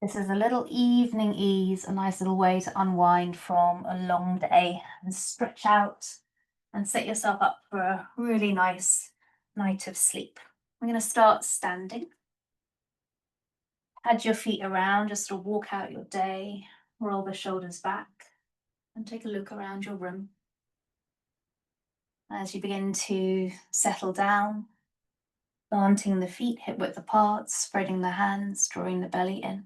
This is a little evening ease, a nice little way to unwind from a long day and stretch out and set yourself up for a really nice night of sleep. We're going to start standing. Pad your feet around, just to walk out your day, roll the shoulders back, and take a look around your room. As you begin to settle down, planting the feet hip width apart, spreading the hands, drawing the belly in.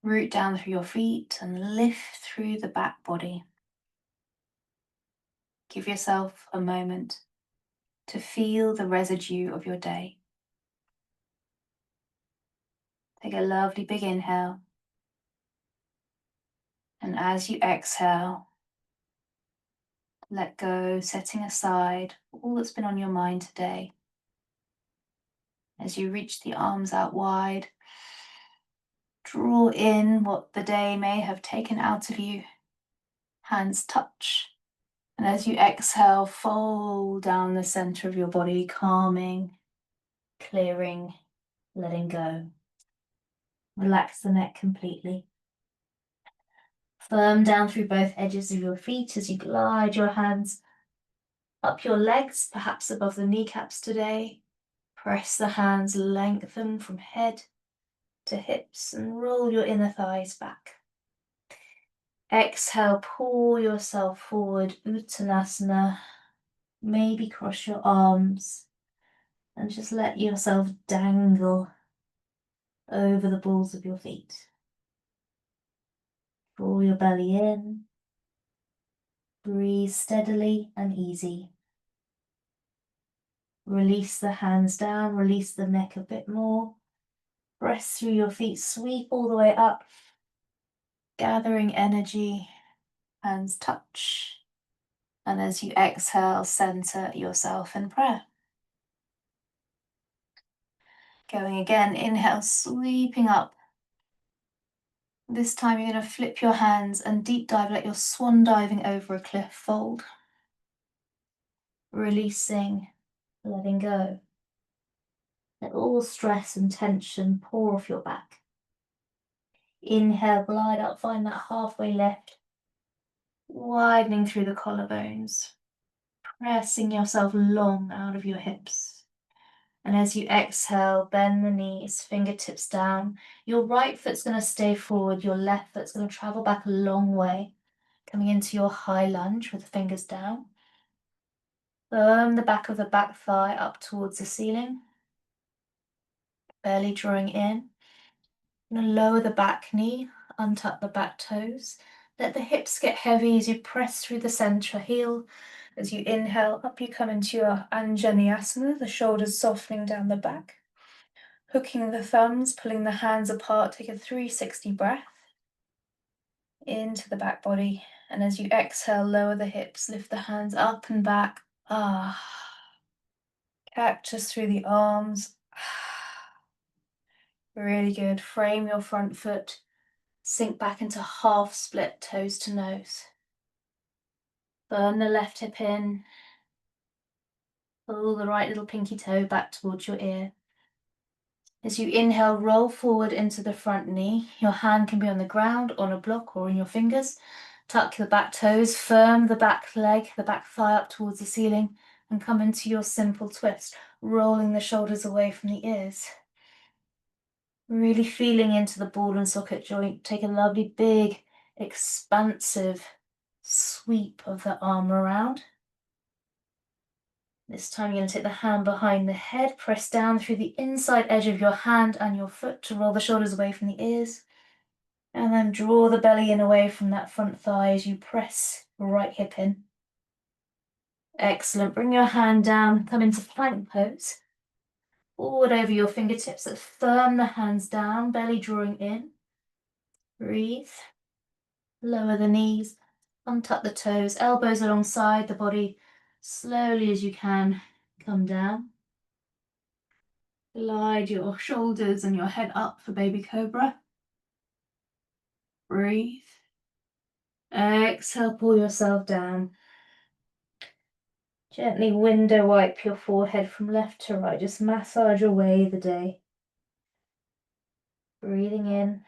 Root down through your feet and lift through the back body. Give yourself a moment to feel the residue of your day. Take a lovely big inhale. And as you exhale, let go, setting aside all that's been on your mind today. As you reach the arms out wide, draw in what the day may have taken out of you. Hands touch. And as you exhale, fold down the center of your body, calming, clearing, letting go. Relax the neck completely. Firm down through both edges of your feet as you glide your hands up your legs, perhaps above the kneecaps today. Press the hands, lengthen from head to hips and roll your inner thighs back. Exhale, pull yourself forward, Uttanasana. Maybe cross your arms and just let yourself dangle over the balls of your feet. Draw your belly in. Breathe steadily and easy. Release the hands down, release the neck a bit more. Press through your feet, sweep all the way up. Gathering energy, hands touch. And as you exhale, center yourself in prayer. Going again, inhale, sweeping up. This time you're going to flip your hands and deep dive like you're swan diving over a cliff. Fold. Releasing, letting go. Let all stress and tension pour off your back. Inhale, glide up, find that halfway lift. Widening through the collarbones. Pressing yourself long out of your hips. And as you exhale, bend the knees, fingertips down. Your right foot's going to stay forward. Your left foot's going to travel back a long way. Coming into your high lunge with the fingers down. Firm the back of the back thigh up towards the ceiling. Belly drawing in. And lower the back knee, untuck the back toes. Let the hips get heavy as you press through the center heel. As you inhale, up you come into your Anjaneyasana, the shoulders softening down the back. Hooking the thumbs, pulling the hands apart, take a 360 breath into the back body. And as you exhale, lower the hips, lift the hands up and back. Cactus through the arms. Really good. Frame your front foot. Sink back into half split, toes to nose. Burn the left hip in. Pull the right little pinky toe back towards your ear. As you inhale, roll forward into the front knee. Your hand can be on the ground, on a block, or in your fingers. Tuck the back toes, firm the back leg, the back thigh up towards the ceiling, and come into your simple twist, rolling the shoulders away from the ears. Really feeling into the ball and socket joint. Take a lovely big, expansive sweep of the arm around. This time you're going to take the hand behind the head, press down through the inside edge of your hand and your foot to roll the shoulders away from the ears. And then draw the belly in away from that front thigh as you press your right hip in. Excellent. Bring your hand down, come into plank pose. Forward over your fingertips. Let's firm the hands down, belly drawing in. Breathe. Lower the knees, untuck the toes, elbows alongside the body. Slowly as you can, come down. Glide your shoulders and your head up for baby cobra. Breathe. Exhale, pull yourself down. Gently window wipe your forehead from left to right. Just massage away the day. Breathing in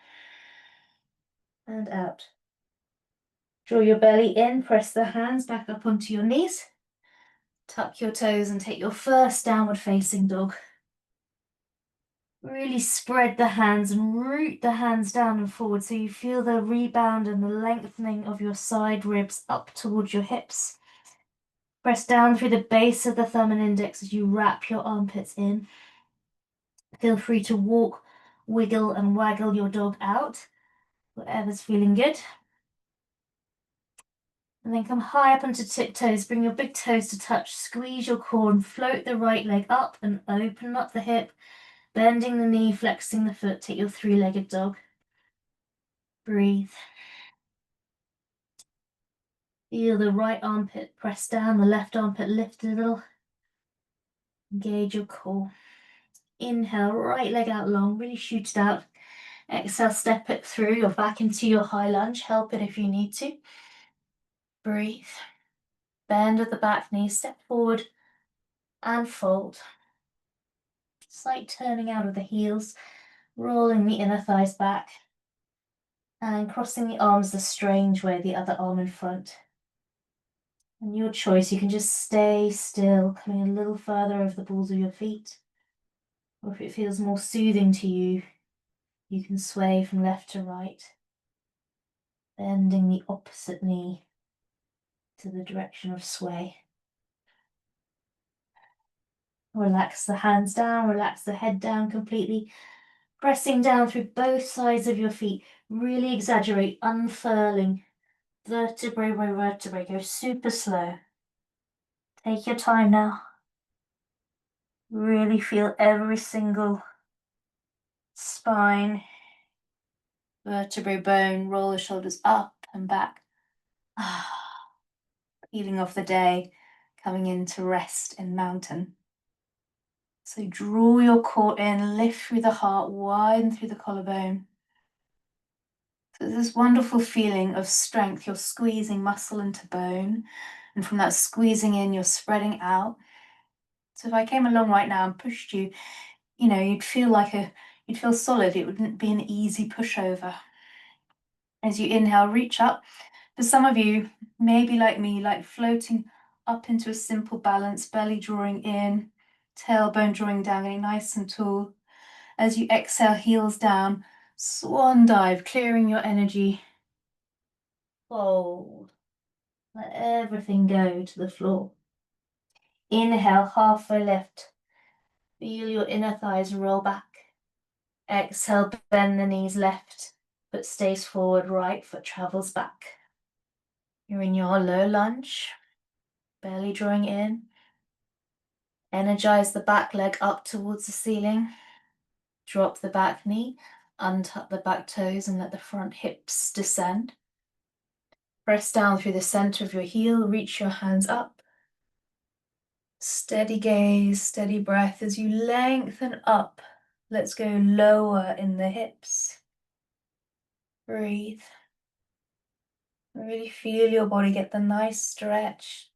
and out. Draw your belly in, press the hands back up onto your knees. Tuck your toes and take your first downward facing dog. Really spread the hands and root the hands down and forward so you feel the rebound and the lengthening of your side ribs up towards your hips. Press down through the base of the thumb and index as you wrap your armpits in. Feel free to walk, wiggle and waggle your dog out, whatever's feeling good. And then come high up onto tiptoes, bring your big toes to touch, squeeze your core and float the right leg up and open up the hip. Bending the knee, flexing the foot, take your three-legged dog. Breathe. Feel the right armpit press down, the left armpit lift a little. Engage your core. Inhale, right leg out long, really shoot it out. Exhale, step it through or back into your high lunge. Help it if you need to. Breathe. Bend at the back knee, step forward and fold. Slight turning out of the heels, rolling the inner thighs back. And crossing the arms the strange way, the other arm in front. And your choice, you can just stay still, coming a little further over the balls of your feet. Or if it feels more soothing to you, you can sway from left to right, bending the opposite knee to the direction of sway. Relax the hands down, relax the head down completely, pressing down through both sides of your feet. Really exaggerate, unfurling, vertebrae by vertebrae. Go super slow. Take your time now. Really feel every single spine, vertebrae, bone. Roll the shoulders up and back. Peeling off the day, coming into rest in mountain. So draw your core in, lift through the heart, widen through the collarbone. So this wonderful feeling of strength, you're squeezing muscle into bone, and from that squeezing in, you're spreading out. So if I came along right now and pushed you, you'd feel solid. It wouldn't be an easy pushover. As you inhale, reach up. For some of you, maybe like me, like floating up into a simple balance, belly drawing in, tailbone drawing down, getting nice and tall. As you exhale, heels down, swan dive, clearing your energy. Fold. Let everything go to the floor. Inhale, halfway lift. Feel your inner thighs roll back. Exhale, bend the knees left, foot stays forward, right foot travels back. You're in your low lunge, belly drawing in. Energize the back leg up towards the ceiling. Drop the back knee, untuck the back toes and let the front hips descend. Press down through the center of your heel, reach your hands up. Steady gaze, steady breath as you lengthen up. Let's go lower in the hips. Breathe. Really feel your body get the nice stretch.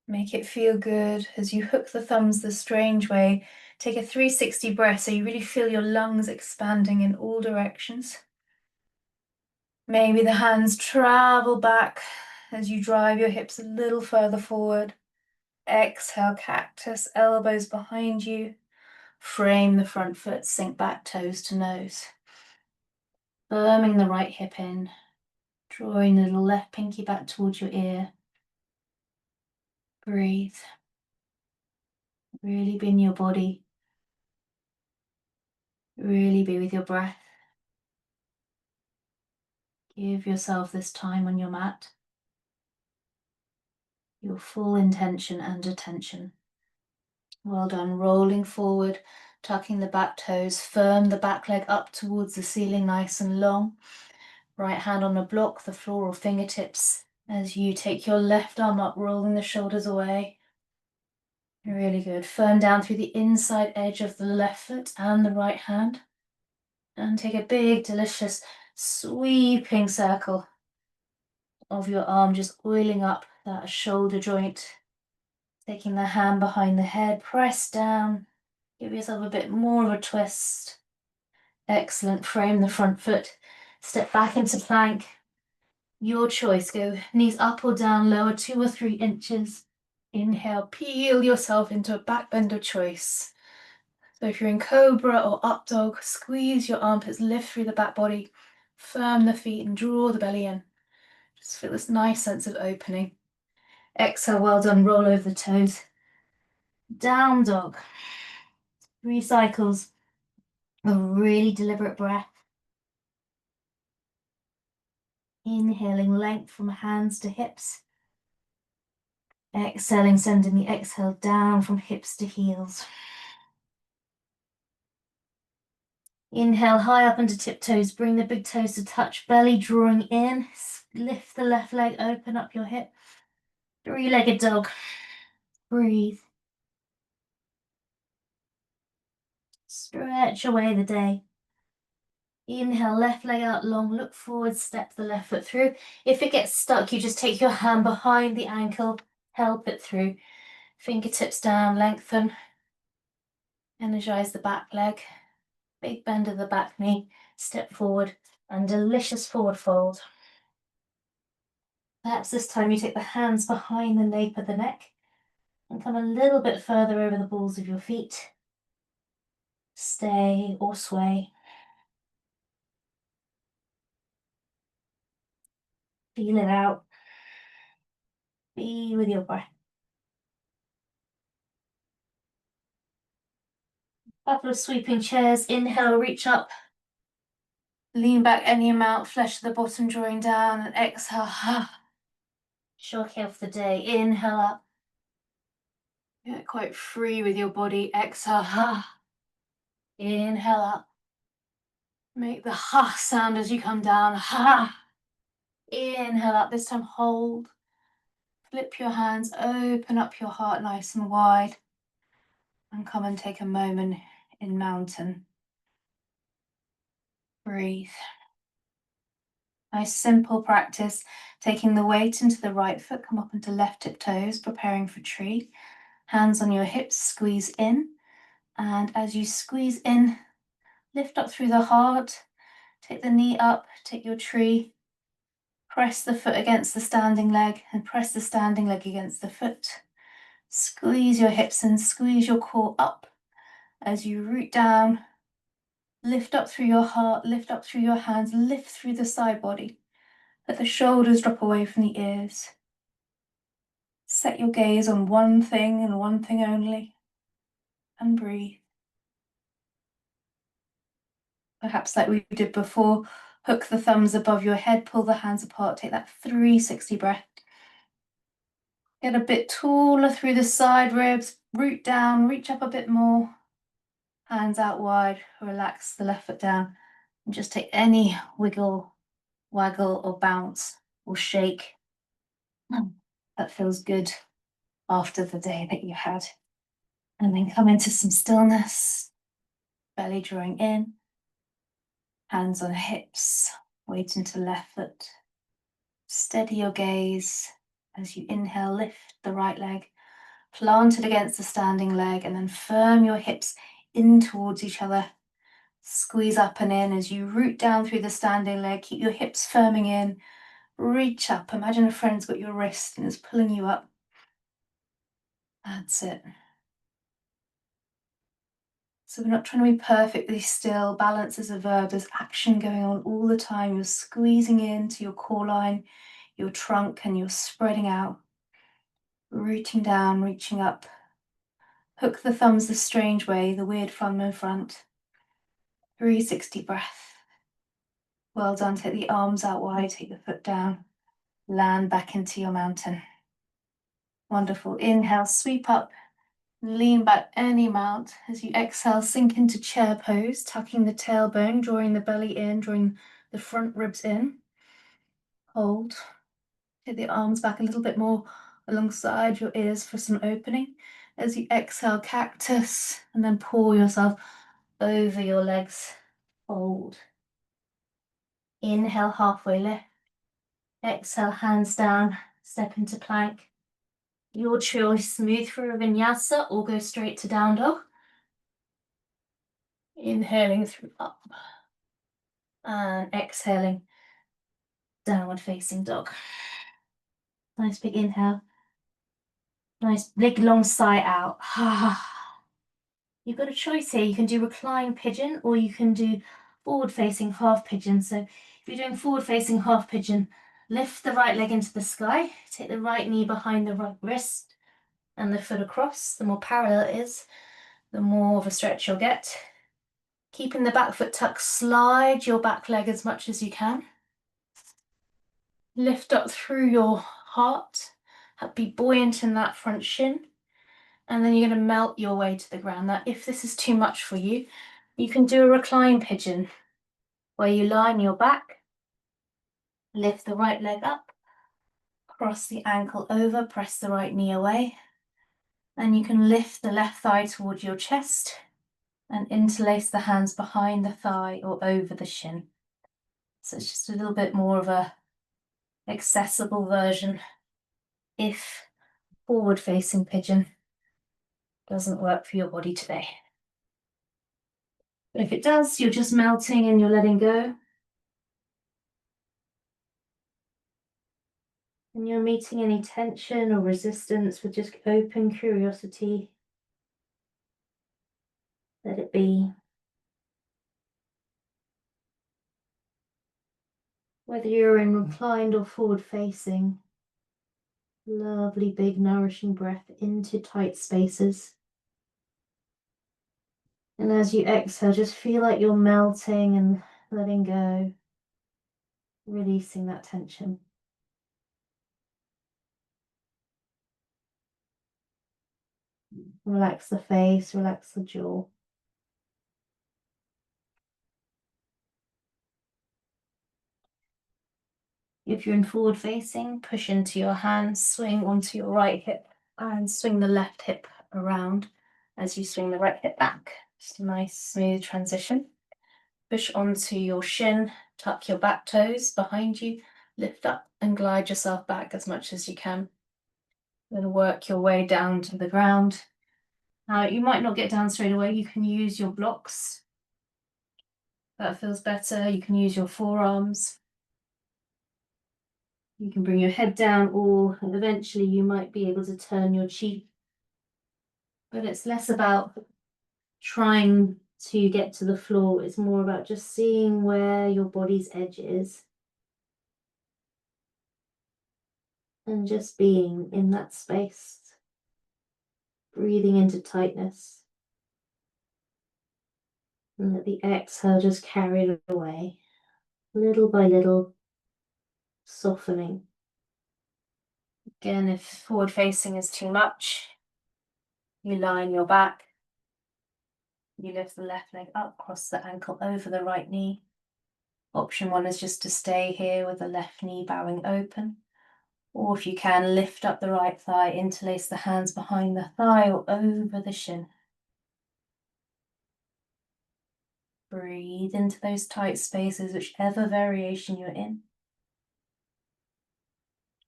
Make it feel good as you hook the thumbs the strange way. Take a 360 breath so you really feel your lungs expanding in all directions. Maybe the hands travel back as you drive your hips a little further forward. Exhale, cactus, elbows behind you. Frame the front foot, sink back, toes to nose. Firming the right hip in. Drawing the little left pinky back towards your ear. Breathe. Really be in your body. Really be with your breath. Give yourself this time on your mat. Your full intention and attention. Well done. Rolling forward, tucking the back toes, firm the back leg up towards the ceiling, nice and long. Right hand on a block, the floor or fingertips. As you take your left arm up, rolling the shoulders away. Really good. Firm down through the inside edge of the left foot and the right hand. And take a big, delicious, sweeping circle of your arm, just oiling up that shoulder joint. Taking the hand behind the head, press down. Give yourself a bit more of a twist. Excellent. Frame the front foot. Step back into plank. Your choice. Go knees up or down, lower 2 or 3 inches. Inhale, peel yourself into a back bend of choice. So if you're in cobra or up dog, squeeze your armpits, lift through the back body, firm the feet and draw the belly in. Just feel this nice sense of opening. Exhale, well done, roll over the toes. Down dog. 3 cycles of really deliberate breath. Inhaling length from hands to hips. Exhaling, sending the exhale down from hips to heels. Inhale high up into tiptoes, bring the big toes to touch, belly drawing in. Lift the left leg, open up your hip. 3-legged dog. Breathe. Stretch away the day. Inhale, left leg out long, look forward, step the left foot through. If it gets stuck, you just take your hand behind the ankle, help it through. Fingertips down, lengthen. Energize the back leg. Big bend of the back knee, step forward, and delicious forward fold. Perhaps this time you take the hands behind the nape of the neck and come a little bit further over the balls of your feet. Stay or sway. Feel it out. Be with your breath. Couple of sweeping chairs. Inhale, reach up. Lean back any amount, flesh to the bottom, drawing down, and exhale. Shock off the day. Inhale up. Get quite free with your body. Exhale. Inhale up. Make the ha sound as you come down. Ha. Inhale up. This time hold. Flip your hands. Open up your heart nice and wide. And come and take a moment in mountain. Breathe. Nice simple practice. Taking the weight into the right foot. Come up into left tip toes. Preparing for tree. Hands on your hips. Squeeze in. And as you squeeze in, lift up through the heart. Take the knee up. Take your tree. Press the foot against the standing leg and press the standing leg against the foot. Squeeze your hips and squeeze your core up as you root down. Lift up through your heart, lift up through your hands, lift through the side body. Let the shoulders drop away from the ears. Set your gaze on one thing and one thing only, and breathe. Perhaps like we did before, hook the thumbs above your head, pull the hands apart, take that 360 breath. Get a bit taller through the side ribs, root down, reach up a bit more. Hands out wide, relax the left foot down, and just take any wiggle, waggle, or bounce, or shake. That feels good after the day that you had. And then come into some stillness, belly drawing in, hands on hips, weight into left foot. Steady your gaze as you inhale, lift the right leg, plant it against the standing leg, and then firm your hips in towards each other. Squeeze up and in as you root down through the standing leg. Keep your hips firming in. Reach up. Imagine a friend's got your wrist and is pulling you up. That's it. So we're not trying to be perfectly still. Balance is a verb. There's action going on all the time. You're squeezing into your core line, your trunk, and you're spreading out. Rooting down, reaching up. Hook the thumbs the strange way, the weird thumb in front. 360 breath. Well done. Take the arms out wide, take the foot down. Land back into your mountain. Wonderful. Inhale, sweep up, lean back any amount. As you exhale, sink into chair pose, tucking the tailbone, drawing the belly in, drawing the front ribs in. Hold. Take the arms back a little bit more alongside your ears for some opening. As you exhale, cactus, and then pull yourself over your legs. Fold. Inhale, halfway lift. Exhale, hands down, step into plank. Your choice, move through a vinyasa or go straight to down dog. Inhaling through up. And exhaling, downward facing dog. Nice big inhale. Nice big long sigh out. You've got a choice here. You can do recline pigeon or you can do forward facing half pigeon. So if you're doing forward facing half pigeon, lift the right leg into the sky, take the right knee behind the right wrist and the foot across. The more parallel it is, the more of a stretch you'll get. Keeping the back foot tucked, slide your back leg as much as you can. Lift up through your heart, be buoyant in that front shin, and then you're going to melt your way to the ground. Now, if this is too much for you, you can do a recline pigeon, where you lie on your back, lift the right leg up, cross the ankle over, press the right knee away, and you can lift the left thigh towards your chest and interlace the hands behind the thigh or over the shin. So it's just a little bit more of a accessible version if forward facing pigeon doesn't work for your body today. But if it does, you're just melting and you're letting go. And you're meeting any tension or resistance with just open curiosity. Let it be. Whether you're in reclined or forward facing, lovely big nourishing breath into tight spaces. And as you exhale, just feel like you're melting and letting go, releasing that tension. Relax the face, relax the jaw. If you're in forward facing, push into your hands, swing onto your right hip and swing the left hip around as you swing the right hip back. Just a nice smooth transition. Push onto your shin, tuck your back toes behind you, lift up and glide yourself back as much as you can. Then work your way down to the ground. Now, you might not get down straight away. You can use your blocks. That feels better. You can use your forearms. You can bring your head down, or eventually you might be able to turn your cheek. But it's less about trying to get to the floor. It's more about just seeing where your body's edge is. And just being in that space. Breathing into tightness. And let the exhale just carry it away. Little by little, softening. Again, if forward facing is too much, you lie on your back. You lift the left leg up, cross the ankle over the right knee. Option one is just to stay here with the left knee bowing open. Or if you can, lift up the right thigh, interlace the hands behind the thigh or over the shin. Breathe into those tight spaces, whichever variation you're in.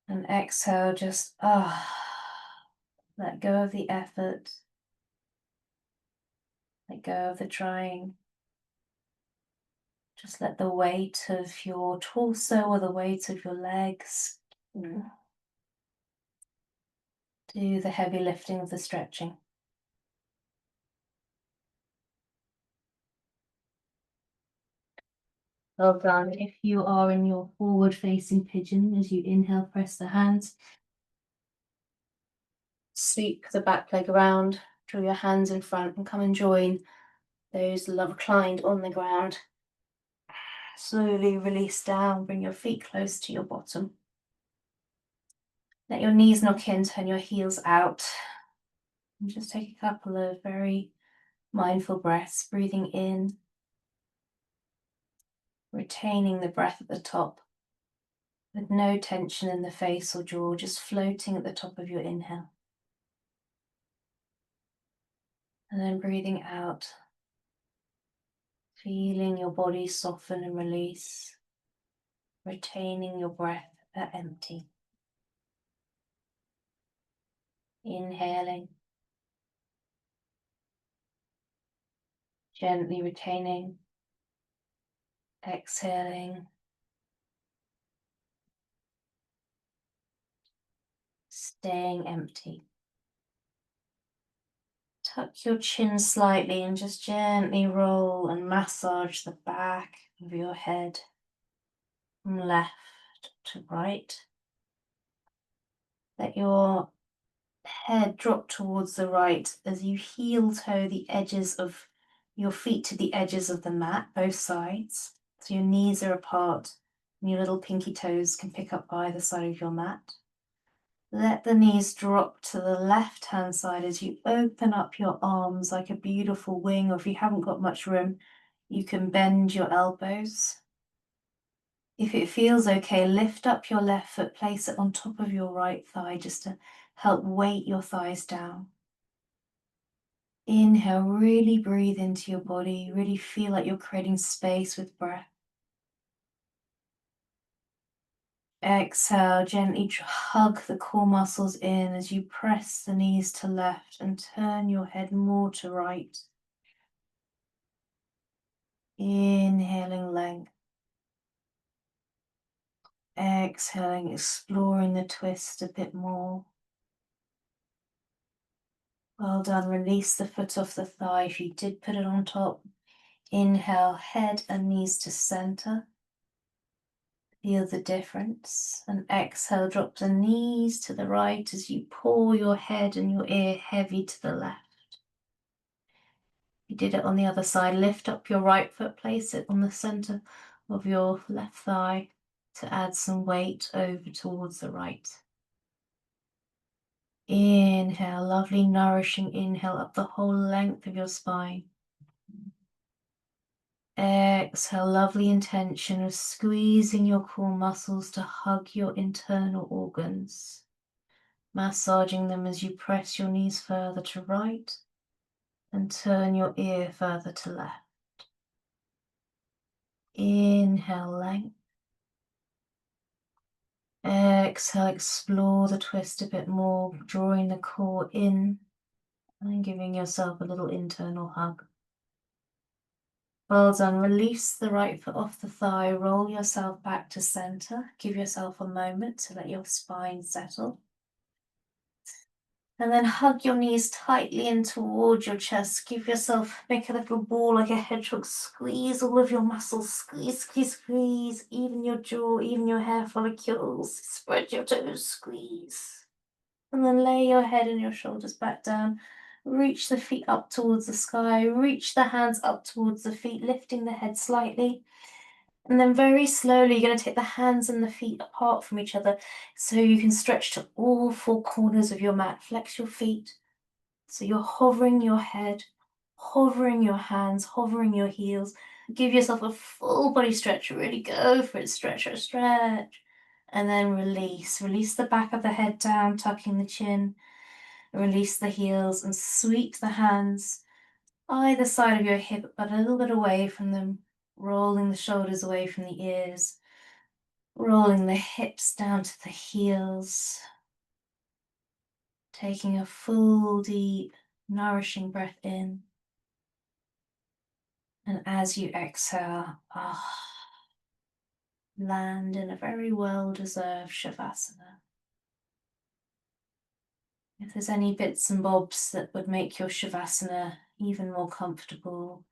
And exhale, just let go of the effort. Let go of the trying. Just let the weight of your torso or the weight of your legs do the heavy lifting of the stretching. Well done. If you are in your forward facing pigeon, as you inhale, press the hands. Sweep the back leg around, draw your hands in front and come and join those reclined on the ground. Slowly release down, bring your feet close to your bottom. Let your knees knock in, turn your heels out. And just take a couple of very mindful breaths, breathing in, retaining the breath at the top, with no tension in the face or jaw, just floating at the top of your inhale. And then breathing out, feeling your body soften and release, retaining your breath at empty. Inhaling, gently retaining, Exhaling. Staying empty. Tuck your chin slightly and just gently roll and massage the back of your head from left to right. Let your head drop towards the right as you heel toe the edges of your feet to the edges of the mat, both sides. So your knees are apart and your little pinky toes can pick up either side of your mat. Let the knees drop to the left-hand side as you open up your arms like a beautiful wing, or if you haven't got much room, you can bend your elbows. If it feels okay, lift up your left foot, place it on top of your right thigh just to help weight your thighs down. Inhale, really breathe into your body, really feel like you're creating space with breath. Exhale, gently hug the core muscles in as you press the knees to left and turn your head more to right. Inhaling length. Exhaling, exploring the twist a bit more. Well done. Release the foot off the thigh if you did put it on top. Inhale, head and knees to center. Feel the difference. And exhale, drop the knees to the right as you pull your head and your ear heavy to the left. You did it on the other side. Lift up your right foot, place it on the center of your left thigh to add some weight over towards the right. Inhale, lovely nourishing inhale up the whole length of your spine. Exhale, lovely intention of squeezing your core muscles to hug your internal organs, massaging them as you press your knees further to right and turn your ear further to left. Inhale, length. Exhale, explore the twist a bit more, drawing the core in and giving yourself a little internal hug. Well done. Release the right foot off the thigh, roll yourself back to center. Give yourself a moment to let your spine settle. And then hug your knees tightly in towards your chest. Give yourself, make a little ball like a hedgehog. Squeeze all of your muscles. Squeeze, squeeze, squeeze. Even your jaw, even your hair follicles. Spread your toes, squeeze. And then lay your head and your shoulders back down. Reach the feet up towards the sky. Reach the hands up towards the feet, lifting the head slightly. And then very slowly, you're going to take the hands and the feet apart from each other so you can stretch to all four corners of your mat. Flex your feet. So you're hovering your head, hovering your hands, hovering your heels. Give yourself a full body stretch. Really go for it. Stretch, stretch, stretch. And then release. Release the back of the head down, tucking the chin. Release the heels and sweep the hands either side of your hip, but a little bit away from them. Rolling the shoulders away from the ears, rolling the hips down to the heels, taking a full, deep, nourishing breath in. And as you exhale, land in a very well-deserved Shavasana. If there's any bits and bobs that would make your Shavasana even more comfortable,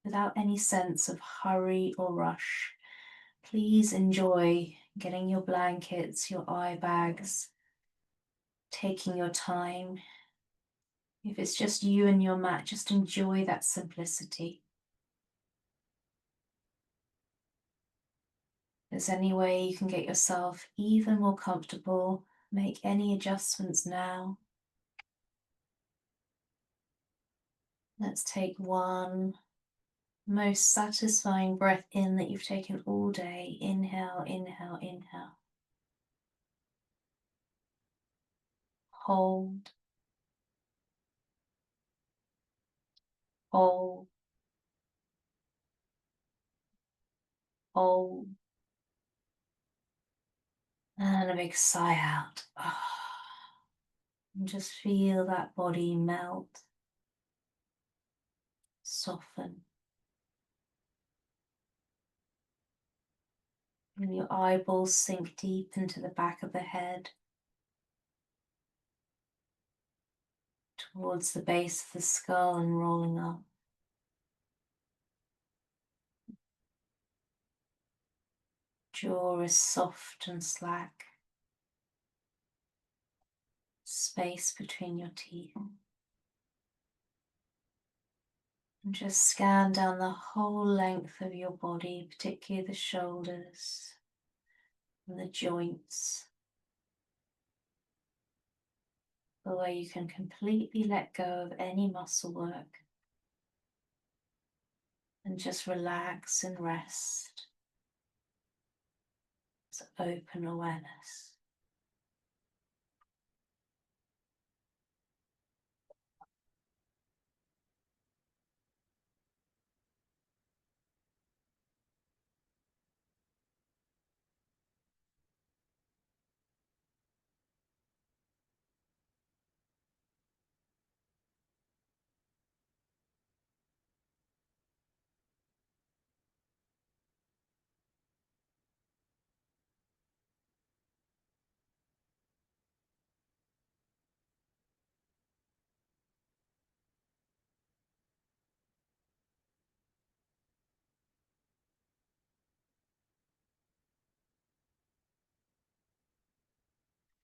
without any sense of hurry or rush, please enjoy getting your blankets, your eye bags, taking your time. If it's just you and your mat, just enjoy that simplicity. If there's any way you can get yourself even more comfortable, make any adjustments now. Let's take one most satisfying breath in that you've taken all day. Inhale, inhale, inhale. Hold. Hold. Hold. And a big sigh out. And just feel that body melt, soften. And your eyeballs sink deep into the back of the head, towards the base of the skull and rolling up. Jaw is soft and slack. Space between your teeth. And just scan down the whole length of your body, particularly the shoulders and the joints, the way you can completely let go of any muscle work and just relax and rest. It's open awareness.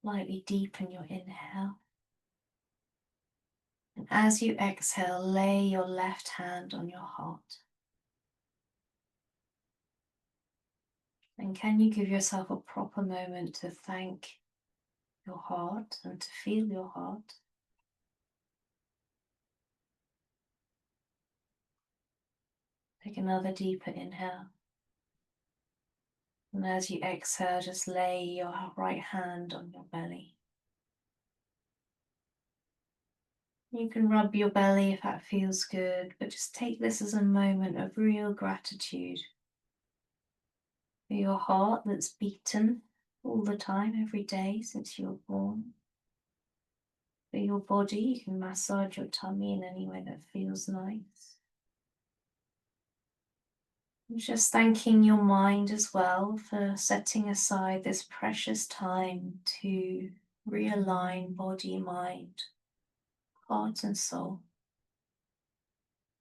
Slightly deepen your inhale. And as you exhale, lay your left hand on your heart. And can you give yourself a proper moment to thank your heart and to feel your heart? Take another deeper inhale. And as you exhale, just lay your right hand on your belly. You can rub your belly if that feels good, but just take this as a moment of real gratitude for your heart that's beaten all the time, every day since you were born. For your body, you can massage your tummy in any way that feels nice. And just thanking your mind as well for setting aside this precious time to realign body, mind, heart and soul.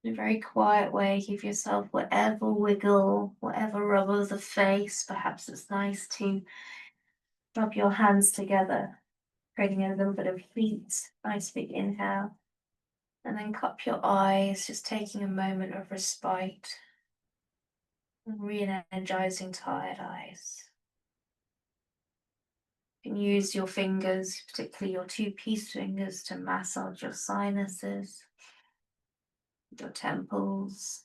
In a very quiet way, give yourself whatever wiggle, whatever rub of the face. Perhaps it's nice to rub your hands together, creating a little bit of heat. Nice big inhale. And then cup your eyes, just taking a moment of respite and re-energizing tired eyes. You can use your fingers, particularly your two peace fingers, to massage your sinuses, your temples.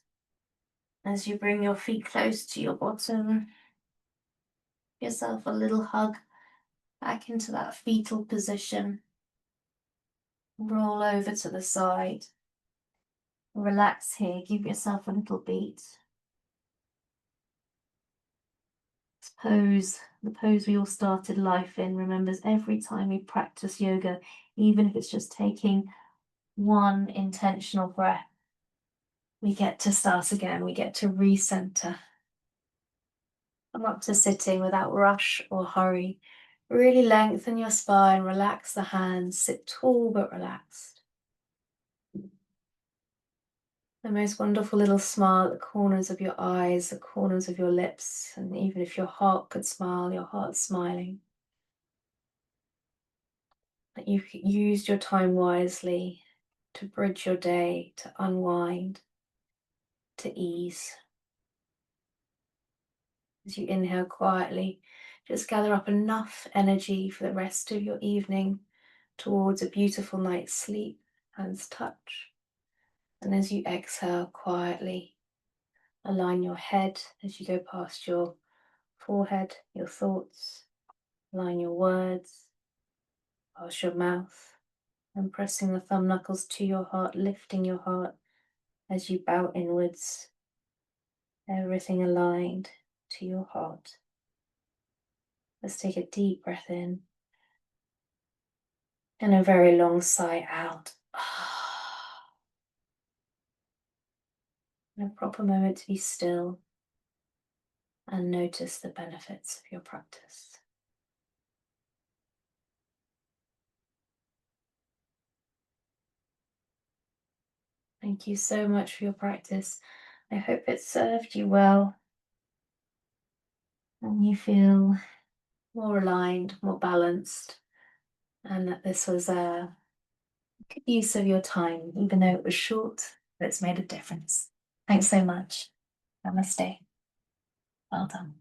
As you bring your feet close to your bottom, give yourself a little hug back into that fetal position. Roll over to the side. Relax here, give yourself a little beat. This pose, the pose we all started life in, remembers every time we practice yoga, even if it's just taking one intentional breath, we get to start again, we get to recenter. Come up to sitting without rush or hurry. Really lengthen your spine, relax the hands, sit tall but relaxed. The most wonderful little smile at the corners of your eyes, the corners of your lips, and even if your heart could smile, your heart's smiling. That you've used your time wisely to bridge your day, to unwind, to ease. As you inhale quietly, just gather up enough energy for the rest of your evening towards a beautiful night's sleep, hands touch. And as you exhale quietly, align your head as you go past your forehead, your thoughts, align your words, past your mouth, and pressing the thumb knuckles to your heart, lifting your heart as you bow inwards, everything aligned to your heart. Let's take a deep breath in and a very long sigh out. And a proper moment to be still. and notice the benefits of your practice. Thank you so much for your practice. I hope it served you well and you feel more aligned, more balanced, and that this was a good use of your time, even though it was short, but it's made a difference. Thanks so much. Namaste. Well done.